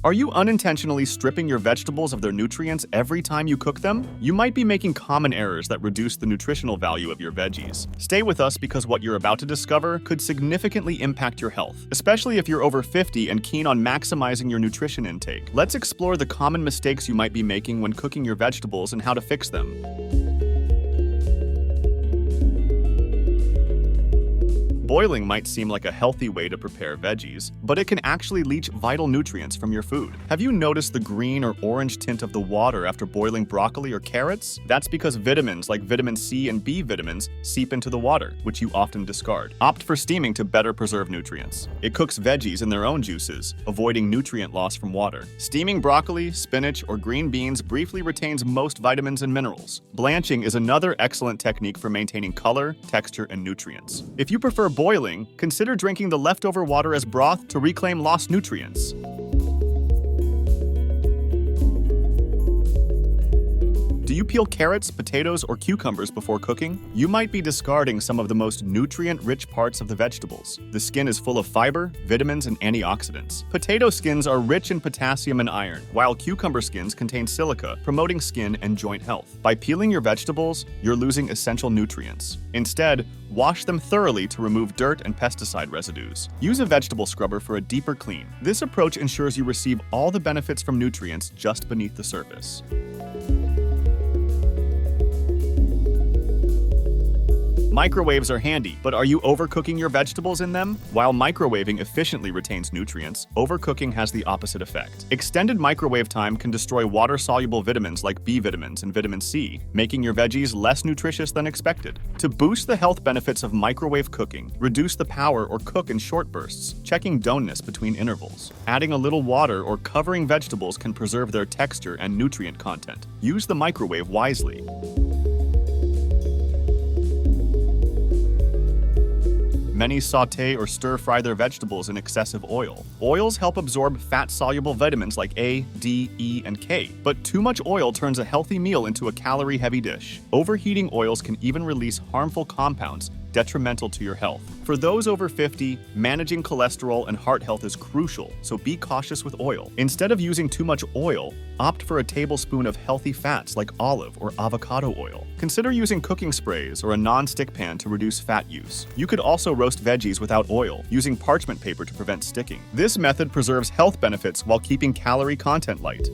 Are you unintentionally stripping your vegetables of their nutrients every time you cook them? You might be making common errors that reduce the nutritional value of your veggies. Stay with us because what you're about to discover could significantly impact your health, especially if you're over 50 and keen on maximizing your nutrition intake. Let's explore the common mistakes you might be making when cooking your vegetables and how to fix them. Boiling might seem like a healthy way to prepare veggies, but it can actually leach vital nutrients from your food. Have you noticed the green or orange tint of the water after boiling broccoli or carrots? That's because vitamins like vitamin C and B vitamins seep into the water, which you often discard. Opt for steaming to better preserve nutrients. It cooks veggies in their own juices, avoiding nutrient loss from water. Steaming broccoli, spinach, or green beans briefly retains most vitamins and minerals. Blanching is another excellent technique for maintaining color, texture, and nutrients. If you prefer boiling, consider drinking the leftover water as broth to reclaim lost nutrients. Do you peel carrots, potatoes, or cucumbers before cooking? You might be discarding some of the most nutrient-rich parts of the vegetables. The skin is full of fiber, vitamins, and antioxidants. Potato skins are rich in potassium and iron, while cucumber skins contain silica, promoting skin and joint health. By peeling your vegetables, you're losing essential nutrients. Instead, wash them thoroughly to remove dirt and pesticide residues. Use a vegetable scrubber for a deeper clean. This approach ensures you receive all the benefits from nutrients just beneath the surface. Microwaves are handy, but are you overcooking your vegetables in them? While microwaving efficiently retains nutrients, overcooking has the opposite effect. Extended microwave time can destroy water-soluble vitamins like B vitamins and vitamin C, making your veggies less nutritious than expected. To boost the health benefits of microwave cooking, reduce the power or cook in short bursts, checking doneness between intervals. Adding a little water or covering vegetables can preserve their texture and nutrient content. Use the microwave wisely. Many sauté or stir-fry their vegetables in excessive oil. Oils help absorb fat-soluble vitamins like A, D, E, and K, but too much oil turns a healthy meal into a calorie-heavy dish. Overheating oils can even release harmful compounds detrimental to your health. For those over 50, managing cholesterol and heart health is crucial, so be cautious with oil. Instead of using too much oil, opt for a tablespoon of healthy fats like olive or avocado oil. Consider using cooking sprays or a non-stick pan to reduce fat use. You could also roast veggies without oil, using parchment paper to prevent sticking. This method preserves health benefits while keeping calorie content light.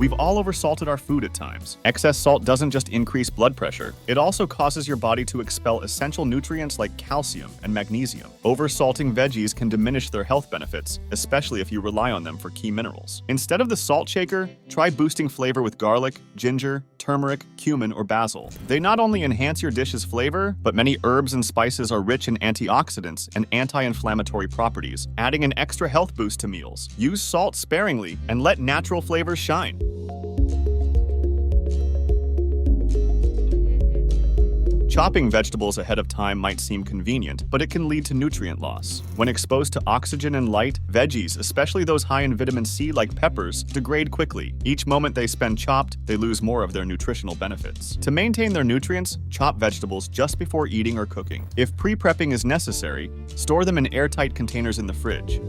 We've all oversalted our food at times. Excess salt doesn't just increase blood pressure, it also causes your body to expel essential nutrients like calcium and magnesium. Oversalting veggies can diminish their health benefits, especially if you rely on them for key minerals. Instead of the salt shaker, try boosting flavor with garlic, ginger, turmeric, cumin, or basil. They not only enhance your dish's flavor, but many herbs and spices are rich in antioxidants and anti-inflammatory properties, adding an extra health boost to meals. Use salt sparingly and let natural flavors shine. Chopping vegetables ahead of time might seem convenient, but it can lead to nutrient loss. When exposed to oxygen and light, veggies, especially those high in vitamin C like peppers, degrade quickly. Each moment they spend chopped, they lose more of their nutritional benefits. To maintain their nutrients, chop vegetables just before eating or cooking. If pre-prepping is necessary, store them in airtight containers in the fridge.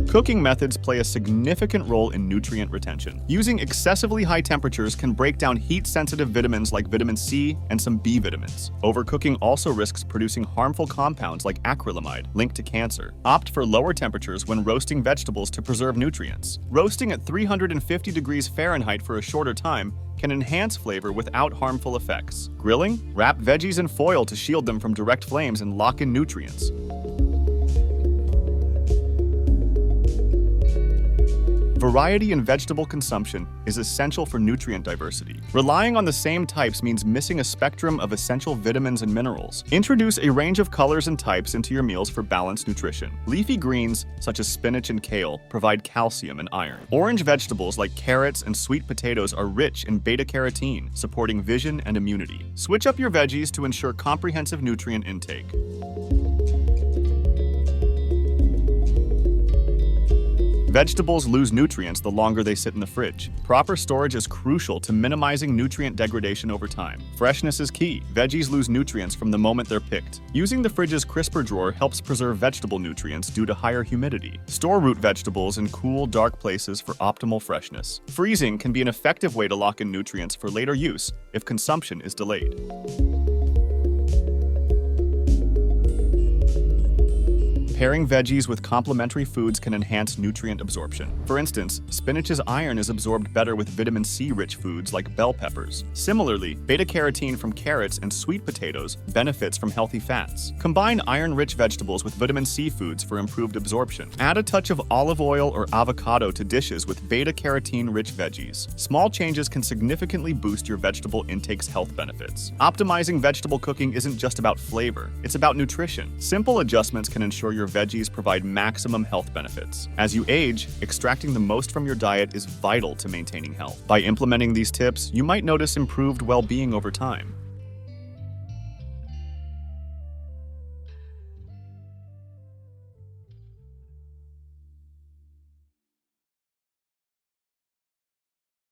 Cooking methods play a significant role in nutrient retention. Using excessively high temperatures can break down heat-sensitive vitamins like vitamin C and some B vitamins. Overcooking also risks producing harmful compounds like acrylamide, linked to cancer. Opt for lower temperatures when roasting vegetables to preserve nutrients. Roasting at 350 degrees Fahrenheit for a shorter time can enhance flavor without harmful effects. Grilling? Wrap veggies in foil to shield them from direct flames and lock in nutrients. Variety in vegetable consumption is essential for nutrient diversity. Relying on the same types means missing a spectrum of essential vitamins and minerals. Introduce a range of colors and types into your meals for balanced nutrition. Leafy greens, such as spinach and kale, provide calcium and iron. Orange vegetables like carrots and sweet potatoes are rich in beta-carotene, supporting vision and immunity. Switch up your veggies to ensure comprehensive nutrient intake. Vegetables lose nutrients the longer they sit in the fridge. Proper storage is crucial to minimizing nutrient degradation over time. Freshness is key. Veggies lose nutrients from the moment they're picked. Using the fridge's crisper drawer helps preserve vegetable nutrients due to higher humidity. Store root vegetables in cool, dark places for optimal freshness. Freezing can be an effective way to lock in nutrients for later use if consumption is delayed. Pairing veggies with complementary foods can enhance nutrient absorption. For instance, spinach's iron is absorbed better with vitamin C-rich foods like bell peppers. Similarly, beta-carotene from carrots and sweet potatoes benefits from healthy fats. Combine iron-rich vegetables with vitamin C foods for improved absorption. Add a touch of olive oil or avocado to dishes with beta-carotene-rich veggies. Small changes can significantly boost your vegetable intake's health benefits. Optimizing vegetable cooking isn't just about flavor, it's about nutrition. Simple adjustments can ensure your veggies provide maximum health benefits. As you age, extracting the most from your diet is vital to maintaining health. By implementing these tips, you might notice improved well-being over time.